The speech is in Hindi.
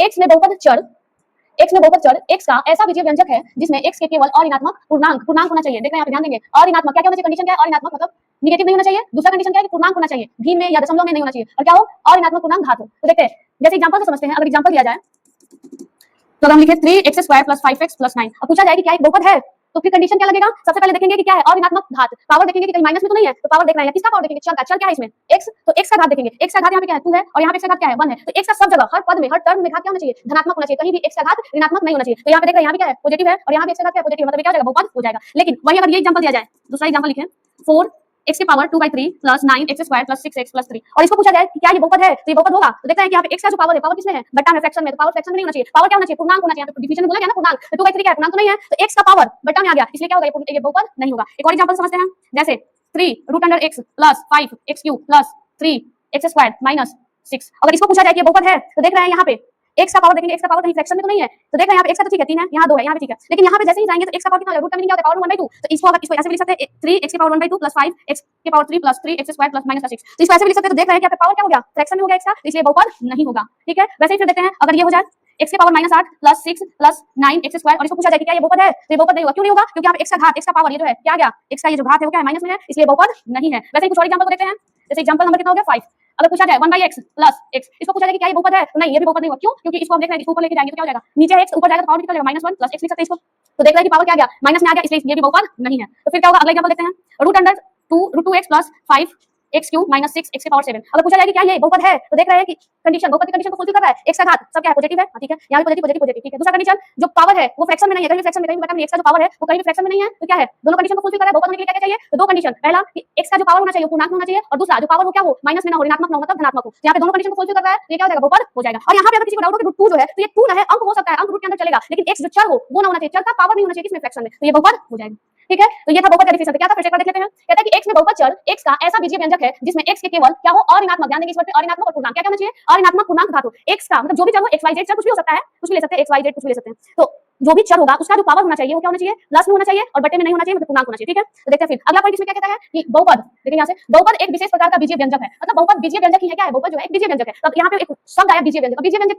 x में बहुपद चर x का ऐसा बीजीय व्यंजक है जिसमें x के केवल और ऋणात्मक पूर्णांक होना चाहिए। देखना यहाँ पे ध्यान देंगे, और ऋणात्मक क्या होना चाहिए, कंडीशन क्या है, और ऋणात्मक मतलब निगेटिव नहीं होना चाहिए। दूसरा कंडीशन क्या है कि पूर्णांक होना चाहिए, घी में या दशमलव में नहीं होना चाहिए, और क्या हो, और ऋणात्मक पूर्णांक घात हो। तो देखते हैं, जैसे एग्जांपल से समझते हैं। अगर एग्जांपल दिया जाए तो हम लिखे 3x² + 5x + 9। अब पूछा जाए कि क्या एक बहुपद है, तो फिर कंडीशन क्या लगेगा, सबसे पहले देखेंगे कि क्या है, और ऋणात्मक घात, पावर देखेंगे कि कहीं माइनस में तो नहीं है, तो पावर देख रहे हैं, किसका पावर देखेंगे, चर का, चर क्या है इसमें x, तो x का घात देखेंगे, x का घात यहाँ पे क्या है 2 है, और यहाँ पे x का घात क्या है 1 है, तो x का सब जगह हर पद में हर टर्म में घात क्या होना चाहिए, धनात्मक होना चाहिए, कहीं भी x का घात ऋणात्मक नहीं होना चाहिए। तो यहाँ पे देख रहे हैं, यहाँ पे क्या है पॉजिटिव है, और यहाँ पे x का घात क्या है पॉजिटिव, मतलब क्या हो जाएगा, बहुपद हो जाएगा। लेकिन वही अगर ये एग्जांपल दिया जाए, दूसरा एग्जांपल लिखें 4x की पावर 2/3 + 9x² + 6x + 3, और इसको पूछा जाए कि क्या ये बहुपद है, तो ये बहुपद होगा। तो देखते हैं कि यहाँ पे x का जो पावर है, पावर किसमें है, बट्टा में, फ्रैक्शन में, तो पावर फ्रैक्शन में नहीं होना चाहिए, पावर क्या होना चाहिए, पूर्णांक होना चाहिए। यहाँ पे डिफिनेशन में बोला गया ना पूर्णांक, तो 2/3 क्या है, पूर्णांक तो नहीं है, तो x का पावर बट्टा में आ गया, इसलिए क्या होगा, ये बहुपद नहीं होगा। एक और एग्जांपल समझते हैं, जैसे 3√x + 5x³ + 3x² - 6। अगर इसको पूछा जाए कि ये बहुपद है, तो देख रहे हैं यहाँ पे x का पावर देखेंगे, x का पावर कहीं फ्रैक्शन में तो नहीं है, तो देख रहे हैं यहाँ पे x का तो ठीक है 3 है, यहाँ 2 है, यहाँ पे ठीक है, लेकिन यहाँ पे जैसे ही जाएंगे तो x का पावर कितना हो जाएगा, रूट का मीनिंग क्या होता है, पावर 1/2। तो इसको अगर इसको ऐसे भी लिख सकते हैं 3x की पावर 1/2 + 5x की पावर 3 + 3x² + -6, तो इसको ऐसे भी लिख सकते हैं। तो देख रहे हैं कि यहाँ पे पावर क्या हो गया, फ्रैक्शन में हो गया x का, इसलिए बहुपद नहीं होगा। ठीक है, वैसे ही फिर देखते हैं, अगर ये हो जाए x की पावर -8 + 6 + 9x², और इसको पूछा जाए कि क्या ये बहुपद है, तो ये बहुपद नहीं होगा। क्यों नहीं होगा, क्योंकि यहाँ पे x का घात, x का पावर, ये जो है क्या आ गया, x का ये जो घात है वो क्या है, माइनस में है, इसलिए बहुपद नहीं है। वैसे ही कुछ और एग्जांपल को देखते हैं, जैसे एग्जांपल नंबर कितना हो गया 5। अगर पूछा जाए 1/x + x, इसको पूछा जाए कि क्या ये बहुपद है, तो नहीं, ये भी बहुपद नहीं होगा। क्यों, क्योंकि इसको हम देख रहे हैं, इसको ऊपर लेके जाएंगे तो क्या हो जाएगा, नीचे x ऊपर जाएगा तो पावर कितना हो जाएगा, -1 + x लिख सकते हैं इसको। तो देख रहे हैं कि पावर क्या आ गया, माइनस में आ गया, इसलिए ये भी बहुपद नहीं है। तो फिर क्या होगा, अगला एग्जांपल देखते हैं, √2x + 5x³ - 6x की पावर 7। अगर पूछा जाए कि क्या ये बहुपद है, तो देख रहे हैं कि कंडीशन, बहुपद की कंडीशन को फुलफिल कर रहा है, x का घात सब क्या है, पॉजिटिव है, ठीक है, यहाँ भी पॉजिटिव, ठीक है। दूसरा कंडीशन, जो पावर है वो फ्रैक्शन में नहीं है, कहीं भी फ्रैक्शन में, कहीं भी बटा में, x का जो पावर है वो कहीं भी फ्रैक्शन में नहीं है, तो क्या है, दोनों कंडीशन को फुलफिल कर रहा है। बहुपद होने के लिए क्या चाहिए, तो दो कंडीशन, पहला कि x का जो पावर होना चाहिए वो पूर्णांक होना चाहिए, और दूसरा जो पावर वो क्या हो, माइनस में ना हो, ऋणात्मक ना हो, मतलब धनात्मक हो। तो यहाँ पे दोनों कंडीशन को फुलफिल कर रहा है, तो ये क्या हो जाएगा, बहुपद हो जाएगा। और यहाँ पे अगर किसी को डाउट हो कि √2 जो है, तो ये 2 ना है, अंक हो सकता है, अंक रूट के अंदर चलेगा, लेकिन x जो चर हो वो ना होना चाहिए, चर का पावर नहीं होना चाहिए किसमें, फ्रैक्शन में, तो ये बहुपद हो जाएगा। ठीक है, तो ये था बहुपद का डेफिनेशन। क्या था, फिर से एक बार देख लेते हैं। कहता है कि x में बहुपद चर x का ऐसा बीजीय व्यंजक है जिसमें x के केवल क्या हो, और ऋणात्मक, ध्यान देंगे इस वर्ड पे, और ऋणात्मक और पूर्णांक क्या होना चाहिए, और ऋणात्मक पूर्णांक घात हो। x का मतलब जो भी चर हो, xyz चर कुछ भी हो सकता है, कुछ भी ले सकते हैं, xyz कुछ भी ले सकते हैं। तो जो भी चर होगा उसका जो पावर होना चाहिए वो क्या होना चाहिए, प्लस में होना चाहिए, और बटे में नहीं होना चाहिए, मतलब पूर्णांक होना चाहिए। ठीक है, तो देखते हैं फिर अगला पॉइंट इसमें क्या कहता है कि बहुपद, देखिए यहाँ से, बहुपद एक विशेष प्रकार का बीजीय व्यंजक है, मतलब बहुपद बीजीय व्यंजक ही है, क्या है, बहुपद जो है एक बीजीय व्यंजक है। अब यहाँ पे एक शब्द आया बीजीय व्यंजक, बीजीय व्यंजक